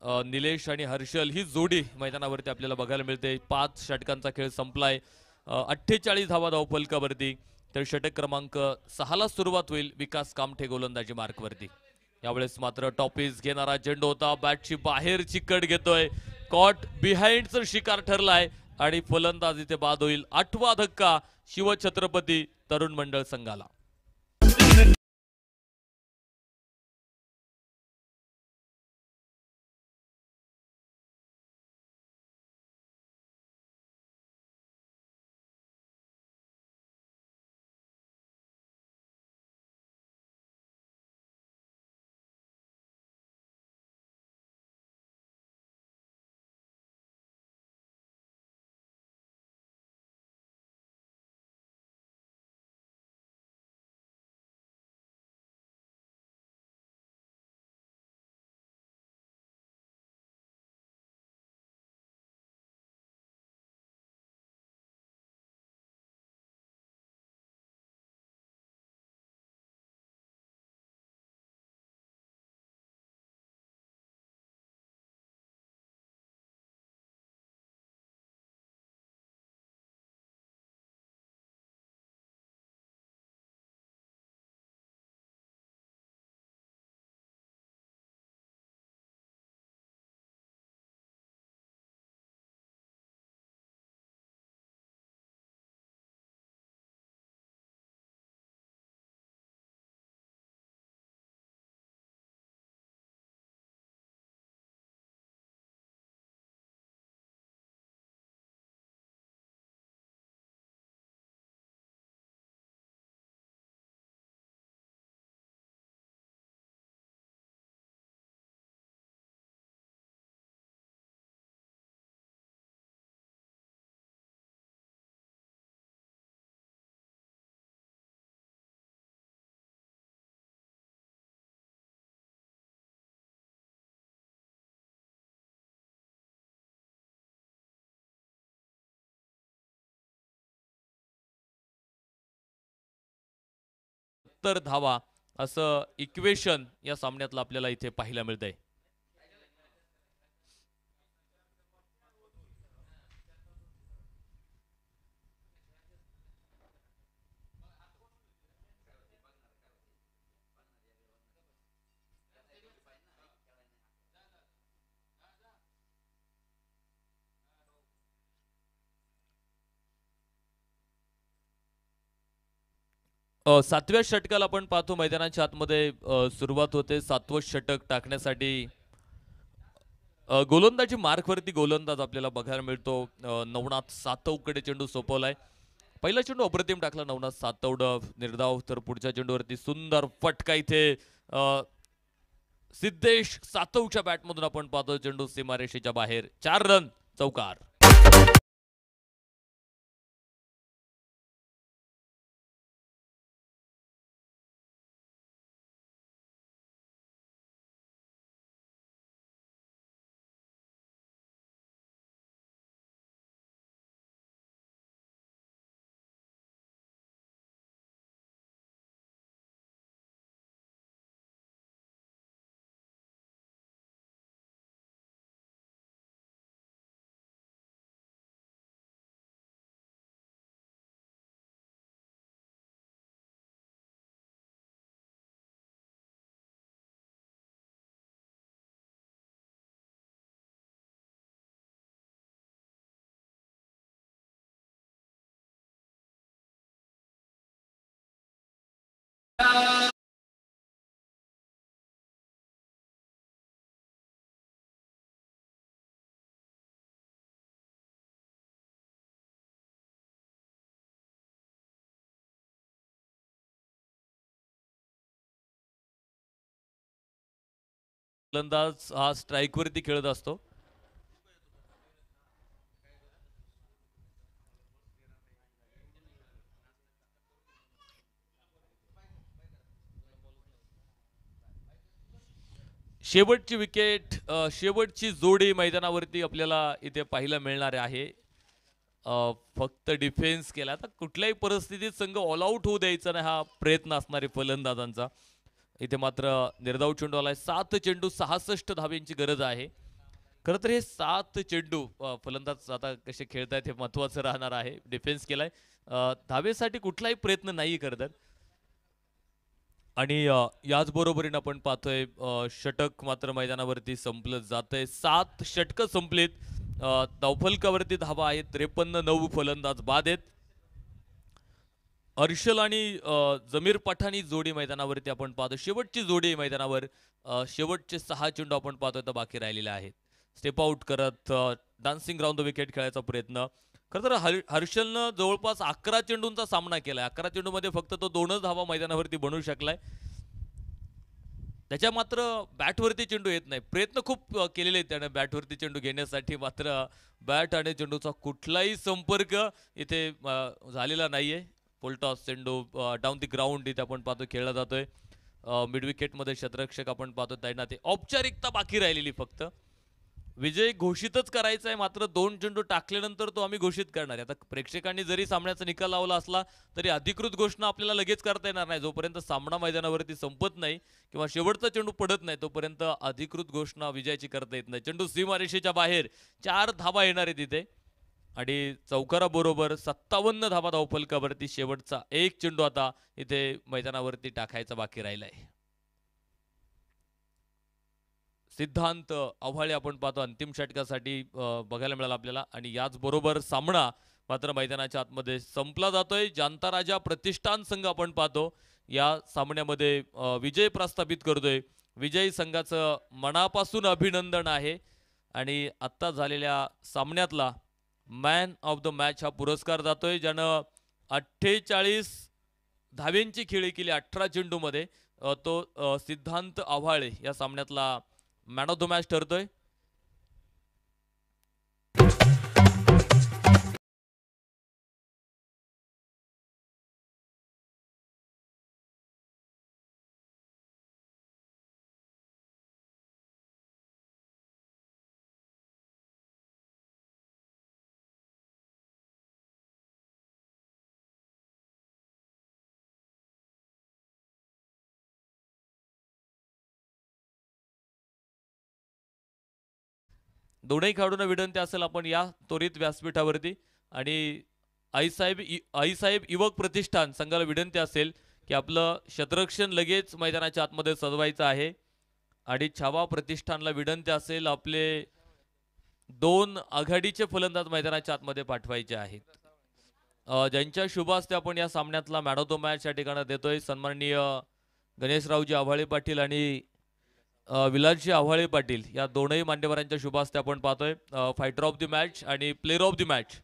निलेश आणि हर्षल ही जोडी मैदानावरती आपल्याला बघायला मिळते. 5 षटकांचा खेळ संपलाय. 48 धावा धावफलकावरती. तर षटक क्रमांक 6ला सुरुवात होईल विकास कामठे गोलंदाजी मार्कवरती. यावेळेस मात्र टॉपीज घेणारा चेंडू होता, बॅटची बाहेरची कट घेतोय, कॉट बिहाइंडचा शिकार ठरलाय आणि फलंदाज इथे बाद होईल. 8वा धक्का शिवछत्रपती तरुण मंडळ संघाला. तर धावा असं इक्वेशन या सामन्यातलं आपल्याला इथे पाहायला मिळतंय. सातव्या षटकाला आपण पाहतो मैदानाच्या आतमध्ये सुरुवात होते. 7वं षटक टाकण्यासाठी गोलंदाजी मार्कवरती गोलंदाज आपल्याला बघायला मिळतो. नवनाथ सातवकडे चेंडू सोपवलाय. पहिला चेंडू अप्रतिम टाकला नवनाथ सातवड निर्धाव. तर पुढच्या चेंडूवरती सुंदर फटका इथे सिद्धेश सातवच्या बॅटमधून आपण पाहतो. चेंडू सीमारेषेच्या बाहेर. 4 रन चौकार. गोलंदाज हा स्ट्राईकवरती खेळत असतो. शेवटची विकेट शेवटची जोडी मैदानावरती आपल्याला इथे पाहायला मिळणार आहे. फक्त डिफेन्स केला तर कुठल्याही परिस्थितीत संघ ऑल आउट होऊ द्यायचा नाही हा प्रयत्न असणारे फलंदाजांचा. इथे मात्र निर्धाव चेंडू आलाय. 7 चेंडू 66 धाब्यांची गरज आहे. खरं तर हे 7 चेंडू फलंदाज आता कसे खेळतायत हे महत्वाचं राहणार आहे. डिफेन्स केलाय. धावेसाठी कुठलाही प्रयत्न नाही करतात. आणि याच बरोबरीने आपण पाहतोय षटक मात्र मैदानावरती संपलं जातंय. 7 षटकं संपलीत. धावफलकावरती धावा आहेत 53 फलंदाज बाद आहेत. हर्षल आणि जमीर पठाणी जोडी मैदानावरती आपण पाहतो. शेवटची जोडी आहे मैदानावर. शेवटचे 6 चेंडू आपण पाहतोय तर बाकी राहिलेले आहेत. स्टेप आउट करत डान्सिंग राऊंड द विकेट खेळायचा प्रयत्न. खरं तर हर्षलनं जवळपास 11 चेंडूंचा सामना केलाय. 11 चेंडूमध्ये फक्त तो 2च धावा मैदानावरती बनवू शकलाय. त्याच्या मात्र बॅटवरती चेंडू येत नाही. प्रयत्न खूप केलेले आहेत त्याने बॅटवरती चेंडू घेण्यासाठी, मात्र बॅट आणि चेंडूचा कुठलाही संपर्क इथे झालेला नाहीये. फुलटॉस चेंडू डाऊन दी ग्राउंड इथे आपण पाहतो खेळला जातोय. मिड विकेटमध्ये क्षेत्ररक्षक आपण पाहतो त्यांना ते औपचारिकता बाकी राहिलेली फक्त. विजय घोषितच करायचा आहे, मात्र 2 चेंडू टाकल्यानंतर तो आम्ही घोषित करणार आहे. आता प्रेक्षकांनी जरी सामन्याचा निकाल लावला असला तरी अधिकृत घोषणा आपल्याला लगेच करता येणार नाही. जोपर्यंत सामना मैदानावरती संपत नाही किंवा शेवटचा चेंडू पडत नाही तोपर्यंत अधिकृत घोषणा विजयाची करता येत नाही. चेंडू सीमारेषेच्या बाहेर 4 धावा येणार आहे तिथे आणि चौकाराबरोबर 57 धावा धावफलकावरती. शेवटचा एक चेंडू आता इथे मैदानावरती टाकायचा बाकी राहिला आहे. सिद्धांत आव्हाळे आपण पाहतो अंतिम षटकासाठी बघायला मिळाला आपल्याला आणि याचबरोबर सामना मात्र मैदानाच्या आतमध्ये संपला जातोय. जांता राजा प्रतिष्ठान संघ आपण पाहतो या सामन्यामध्ये विजय प्रस्थापित करतोय. विजयी संघाचं मनापासून अभिनंदन आहे आणि आत्ता झालेल्या सामन्यातला मॅन ऑफ द मॅच हा पुरस्कार जातोय, ज्यानं 48 धाव्यांची खेळी केली 18 चेंडूमध्ये. तो सिद्धांत आव्हाळे या सामन्यातला मॅन ऑफ द मॅच ठरतोय. दोनही खेळाडूंना विनंती असेल आपण या त्वरित व्यासपीठावरती आणि आईसाहेब युवक प्रतिष्ठान संघाला विनंती असेल की आपलं क्षेत्ररक्षण लगेच मैदानाच्या आतमध्ये सजवायचं आहे आणि छावा प्रतिष्ठानला विनंती असेल आपले 2 आघाडीचे फलंदाज मैदानाच्या आतमध्ये पाठवायचे आहेत. ज्यांच्या शुभ हस्ते आपण या सामन्यातला मॅन ऑफ द मॅच या ठिकाणी देतोय सन्माननीय गणेशरावजी आव्हाळे पाटील आणि विलासजी आव्हाळे पाटील या दोनही मान्यवरांच्या शुभ हस्ते आपण पाहतोय फायटर ऑफ द मॅच आणि प्लेअर ऑफ द मॅच